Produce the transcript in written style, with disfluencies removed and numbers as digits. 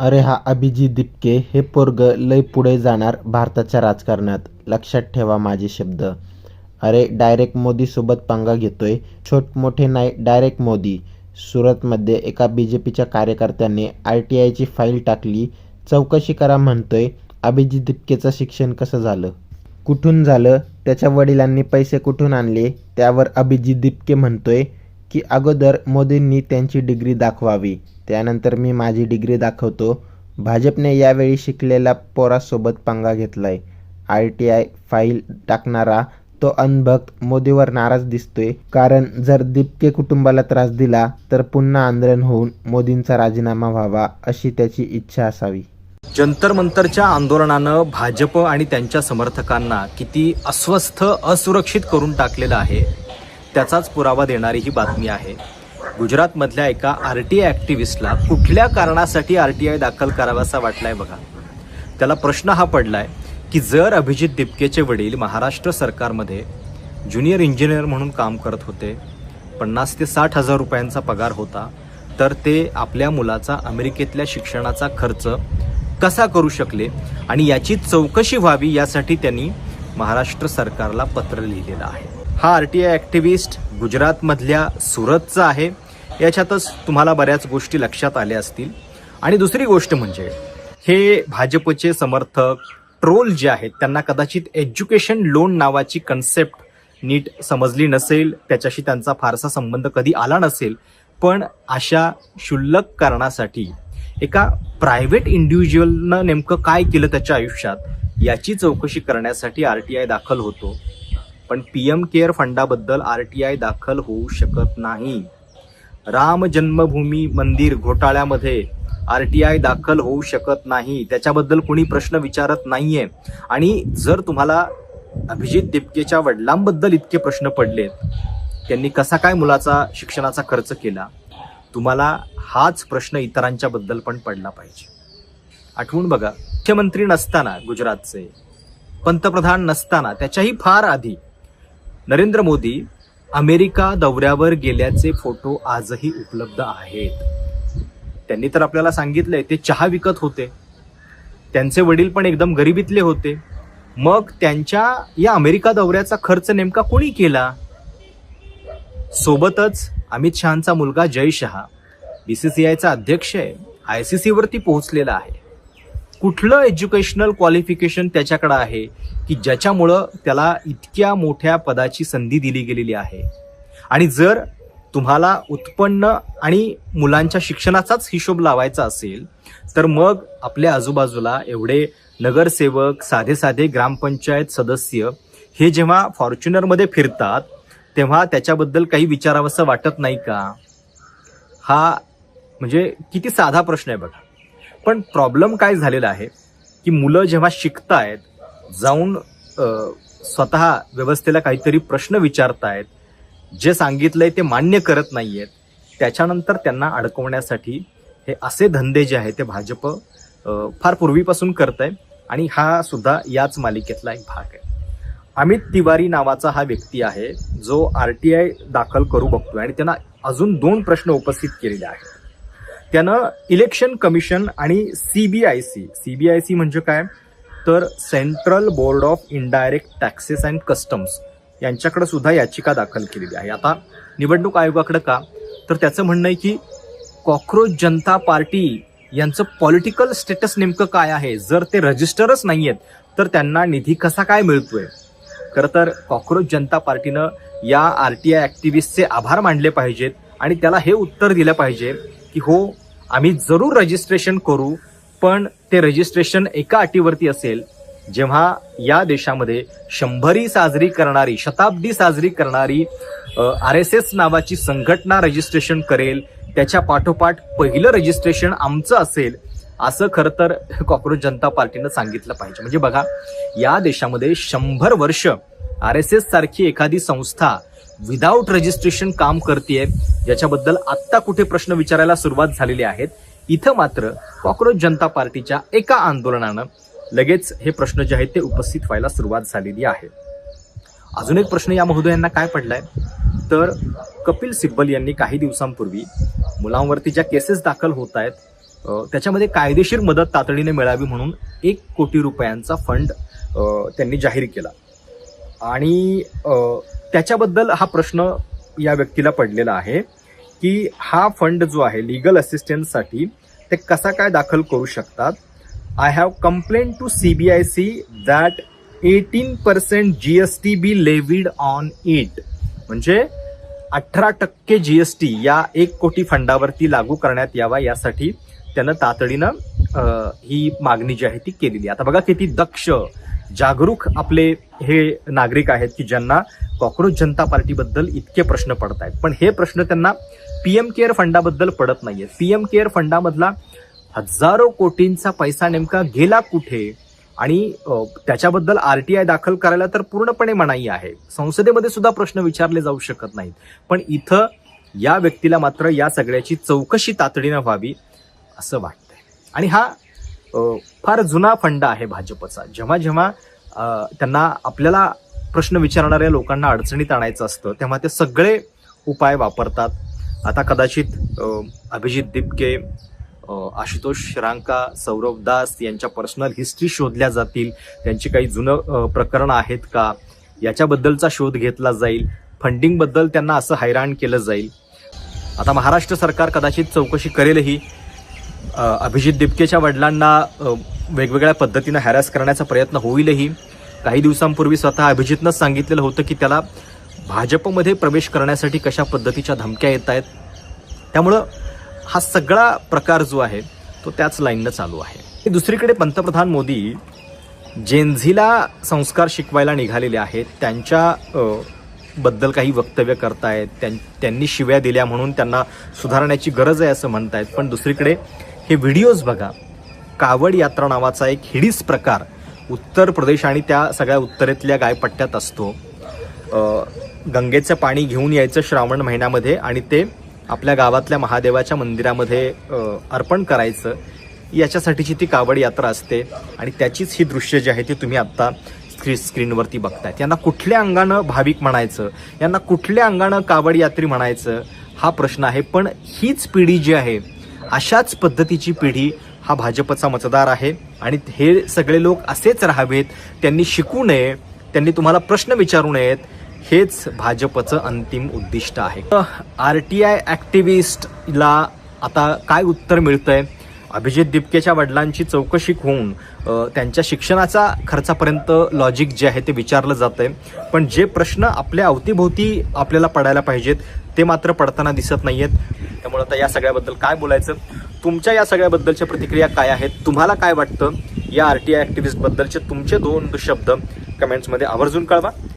अरे हा अभिजित दिपके हे पोरगं लय पुढे जाणार भारताच्या राजकारणात. लक्षात ठेवा माझे शब्द. अरे डायरेक्ट मोदीसोबत पंगा घेतोय. छोट-मोठे नाही, डायरेक्ट मोदी. सुरतमध्ये एका बीजेपीच्या कार्यकर्त्याने RTIची फाईल टाकली. चौकशी करा म्हणतोय. अभिजित दिपकेचं शिक्षण कसं झालं? कुठून झालं? त्याच्या वडिलांनी पैसे कुठून आणले? त्यावर अभिजित दिपके म्हणतोय की अगोदर मोदींनी त्यांची डिग्री दाखवावी, त्यानंतर मी माझी डिग्री दाखवतो. भाजपने यावेळी शिकलेल्या पोरासोबत पंगा घेतलाय. RTI फाईल टाकणारा तो अनभक्त मोदीवर नाराज दिसतोय. कारण जर दिपके कुटुंबाला त्रास दिला तर पुन्हा आंदोलन होऊन मोदींचा राजीनामा व्हावा अशी त्याची इच्छा असावी. जंतर मंतरच्या आंदोलनानं भाजप आणि त्यांच्या समर्थकांना किती अस्वस्थ असुरक्षित करून टाकलेलं आहे त्याचाच पुरावा देणारी ही बातमी आहे. गुजरातमधल्या एका RTI ॲक्टिव्हिस्टला कुठल्या कारणासाठी RTI दाखल करावासा वाटलाय बघा. त्याला प्रश्न हा पडलाय की जर अभिजित दिपकेचे वडील महाराष्ट्र सरकारमध्ये ज्युनियर इंजिनियर म्हणून काम करत होते, 50 ते 60 हजार रुपयांचा पगार होता, तर ते आपल्या मुलाचा अमेरिकेतल्या शिक्षणाचा खर्च कसा करू शकले आणि याची चौकशी व्हावी यासाठी त्यांनी महाराष्ट्र सरकारला पत्र लिहिलेलं आहे. हा RTI ॲक्टिव्हिस्ट गुजरातमधल्या सुरतचा आहे. याच्यातच तुम्हाला बऱ्याच गोष्टी लक्षात आल्या असतील. आणि दुसरी गोष्ट म्हणजे हे भाजपचे समर्थक ट्रोल जे आहेत त्यांना कदाचित एज्युकेशन लोन नावाची कन्सेप्ट नीट समजली नसेल, त्याच्याशी त्यांचा फारसा संबंध कधी आला नसेल, पण अशा क्षुल्लक कारणासाठी एका प्रायव्हेट इंडिव्हिज्युअलनं नेमकं काय केलं त्याच्या आयुष्यात याची चौकशी करण्यासाठी RTI दाखल होतो. पण PM केअर फंडाबद्दल RTI दाखल होऊ शकत नाही. राम जन्मभूमी मंदिर घोटाळ्यामध्ये RTI दाखल होऊ शकत नाही. त्याच्याबद्दल कोणी प्रश्न विचारत नाहीये. आणि जर तुम्हाला अभिजित दिपकेच्या वडिलांबद्दल इतके प्रश्न पडलेत, त्यांनी कसा काय मुलाचा शिक्षणाचा खर्च केला, तुम्हाला हाच प्रश्न इतरांच्या बद्दल पण पडला पाहिजे. आठवून बघा, मुख्यमंत्री नसताना गुजरातचे, पंतप्रधान नसताना त्याच्याही फार आधी नरेंद्र मोदी अमेरिका दौऱ्यावर गेल्याचे फोटो आजही उपलब्ध आहेत. त्यांनी तर आपल्याला सांगितलंय ते चहा विकत होते. त्यांचे वडील पण एकदम गरिबीतले होते. मग त्यांच्या या अमेरिका दौऱ्याचा खर्च नेमका कोणी केला? सोबतच अमित शहांचा मुलगा जय शहा BCCIचा अध्यक्ष आहे, ICC वरती पोहोचलेला आहे. कुठलं एज्युकेशनल क्वालिफिकेशन त्याच्याकडे आहे की ज्याच्यामुळं त्याला इतक्या मोठ्या पदाची संधी दिली गेलेली आहे? आणि जर तुम्हाला उत्पन्न आणि मुलांच्या शिक्षणाचाच हिशोब लावायचा असेल तर मग आपल्या आजूबाजूला एवढे नगरसेवक, साधे साधे ग्रामपंचायत सदस्य हे जेव्हा फॉर्च्युनरमध्ये फिरतात तेव्हा त्याच्याबद्दल काही विचारावंसं वाटत नाही का? हा म्हणजे किती साधा प्रश्न आहे बघा. पण प्रॉब्लेम काय झालेला आहे की मुलं जेव्हा शिकतायत, जाऊन स्वतः व्यवस्थेला काहीतरी प्रश्न विचारतायत, जे सांगितलंय ते मान्य करत नाहीयेत, त्याच्यानंतर त्यांना अडकवण्यासाठी हे असे धंदे जे आहेत ते भाजप फार पूर्वीपासून करतंय. आणि हा सुद्धा याच मालिकेतला एक भाग आहे. अमित तिवारी नावाचा हा व्यक्ती आहे जो RTI दाखल करू बघतोय आणि त्यांना अजून 2 प्रश्न उपस्थित केलेले आहेत. त्यानं इलेक्शन कमिशन आणि CBIC म्हणजे काय तर central board of indirect taxes and customs यांच्याकडे सुद्धा याचिका दाखल केलेली आहे. आता निवडणूक आयोगाकडे का तर त्याचं म्हणणं आहे की कॉक्रोच जनता पार्टी यांचं पॉलिटिकल स्टेटस नेमकं काय आहे. जर ते रजिस्टरच नाहीयेत तर त्यांना निधी कसा काय मिळतोय? खरं तर कॉक्रोच जनता पार्टीनं या RTI ॲक्टिव्हिस्टचे आभार मानले पाहिजेत आणि त्याला हे उत्तर दिलं पाहिजे की हो, आम्ही जरूर रजिस्ट्रेशन करू, पण ते रजिस्ट्रेशन एका अटीवरती असेल, जेव्हा या देशामध्ये 100री साजरी करणारी, शताब्दी साजरी करणारी RSS नावाची संघटना रजिस्ट्रेशन करेल, त्याच्या पाठोपाठ पहिलं रजिस्ट्रेशन आमचं असेल, असं खरं तर कॉक्रोच जनता पार्टीनं सांगितलं पाहिजे. म्हणजे बघा, या देशामध्ये 100 वर्ष RSS सारखी एखादी संस्था विदाऊट रजिस्ट्रेशन काम करतेय, ज्याच्याबद्दल आत्ता कुठे प्रश्न विचारायला सुरुवात झालेली आहेत. इथं मात्र कॉक्रोच जनता पार्टीच्या एका आंदोलनानं लगेच हे प्रश्न जे आहेत ते उपस्थित व्हायला सुरुवात झालेली आहे. अजून एक प्रश्न या महोदयांना काय पडलाय तर कपिल सिब्बल यांनी काही दिवसांपूर्वी मुलांवरती ज्या केसेस दाखल होत आहेत त्याच्यामध्ये कायदेशीर मदत तातडीने मिळावी म्हणून 1 कोटी रुपयांचा फंड त्यांनी जाहीर केला. आणि त्याच्याबद्दल हा प्रश्न या व्यक्तीला पडलेला आहे की हा फंड जो आहे लिगल असिस्टन्ससाठी ते कसा काय दाखल करू शकतात. I have complaint to CBIC that 18% GST be levied on it. म्हणजे 18% GST या 1 कोटी फंडावरती लागू करण्यात यावा यासाठी त्यानं तातडीनं ही मागणी जी आहे ती केलेली. आता बघा किती दक्ष जागरूक आपले हे नागरिक आहेत की ज्यांना कॉक्रोच जनता पार्टीबद्दल इतके प्रश्न पडत आहेत, पण हे प्रश्न त्यांना PM केअर फंडाबद्दल पडत नाहीये. PM केअर फंडामधला हजारो कोटींचा पैसा नेमका गेला कुठे आणि त्याच्याबद्दल RTI दाखल करायला तर पूर्णपणे मनाई आहे. संसदेमध्ये सुद्धा प्रश्न विचारले जाऊ शकत नाहीत, पण इथं या व्यक्तीला मात्र या सगळ्याची चौकशी तातडीनं व्हावी असं वाटतंय. आणि हा फार जुना फंड आहे भाजपचा. जेव्हा जेव्हा त्यांना आपल्याला प्रश्न विचारणाऱ्या लोकांना अडचणीत आणायचं असतं तेव्हा ते सगळे उपाय वापरतात. आता कदाचित अभिजित दिपके, आशुतोष श्रांका, सौरभ दास यांच्या पर्सनल हिस्ट्री शोधल्या जातील. त्यांची काही जुनं प्रकरणं आहेत का याच्याबद्दलचा शोध घेतला जाईल. फंडिंगबद्दल त्यांना असं हैराण केलं जाईल. आता महाराष्ट्र सरकार कदाचित चौकशी करेलही. अभिजित दिपकेच्या वडिलांना वेगवेगळ्या पद्धतीनं हॅरॅस करण्याचा प्रयत्न होईलही. काही दिवसांपूर्वी स्वतः अभिजितनंच सांगितलेलं होतं की त्याला भाजपमध्ये प्रवेश करण्यासाठी कशा पद्धतीच्या धमक्या येत आहेत. त्यामुळं हा सगळा प्रकार जो आहे तो त्याच लाईननं चालू आहे. दुसरीकडे पंतप्रधान मोदी जेनझीला संस्कार शिकवायला निघालेले आहेत. त्यांच्या बद्दल काही वक्तव्य करतायत. त्यांनी शिव्या दिल्या म्हणून त्यांना सुधारण्याची गरज आहे असं म्हणतायत. पण दुसरीकडे हे व्हिडिओज बघा. कावड यात्रा नावाचा एक हिडीस प्रकार उत्तर प्रदेश आणि त्या सगळ्या उत्तरेतल्या गायपट्ट्यात असतो. गंगेचं पाणी घेऊन यायचं श्रावण महिन्यामध्ये आणि ते आपल्या गावातल्या महादेवाच्या मंदिरामध्ये अर्पण करायचं. याच्यासाठीची ती कावड यात्रा असते आणि त्याचीच ही दृश्य जी आहे ती तुम्ही आत्ता स्क्रीनवरती बघतायत. यांना कुठल्या अंगानं भाविक म्हणायचं, यांना कुठल्या अंगानं कावड यात्री म्हणायचं हा प्रश्न आहे. पण हीच पिढी जी आहे, अशाच पद्धतीची पिढी हा भाजपचा मतदार आहे आणि हे सगळे लोक असेच राहावेत, त्यांनी शिकू नये, त्यांनी तुम्हाला प्रश्न विचारू नयेत, हेच भाजपचं अंतिम उद्दिष्ट आहे. RTI ॲक्टिव्हिस्टला आता काय उत्तर मिळतंय? अभिजित दिपकेच्या वडिलांची चौकशी होऊन त्यांच्या शिक्षणाचा खर्चापर्यंत लॉजिक जे आहे ते विचारलं जातंय. पण जे प्रश्न आपल्या अवतीभोवती आपल्याला पडायला पाहिजेत ते मात्र पडताना दिसत नाहीयेत. त्यामुळे आता या सगळ्याबद्दल काय बोलायचं? तुमच्या या सगळ्याबद्दलच्या प्रतिक्रिया काय आहेत? तुम्हाला काय वाटतं? या RTI ॲक्टिव्हिस्ट बद्दलचे तुमचे 2 शब्द कमेंट्समध्ये आवर्जून कळवा.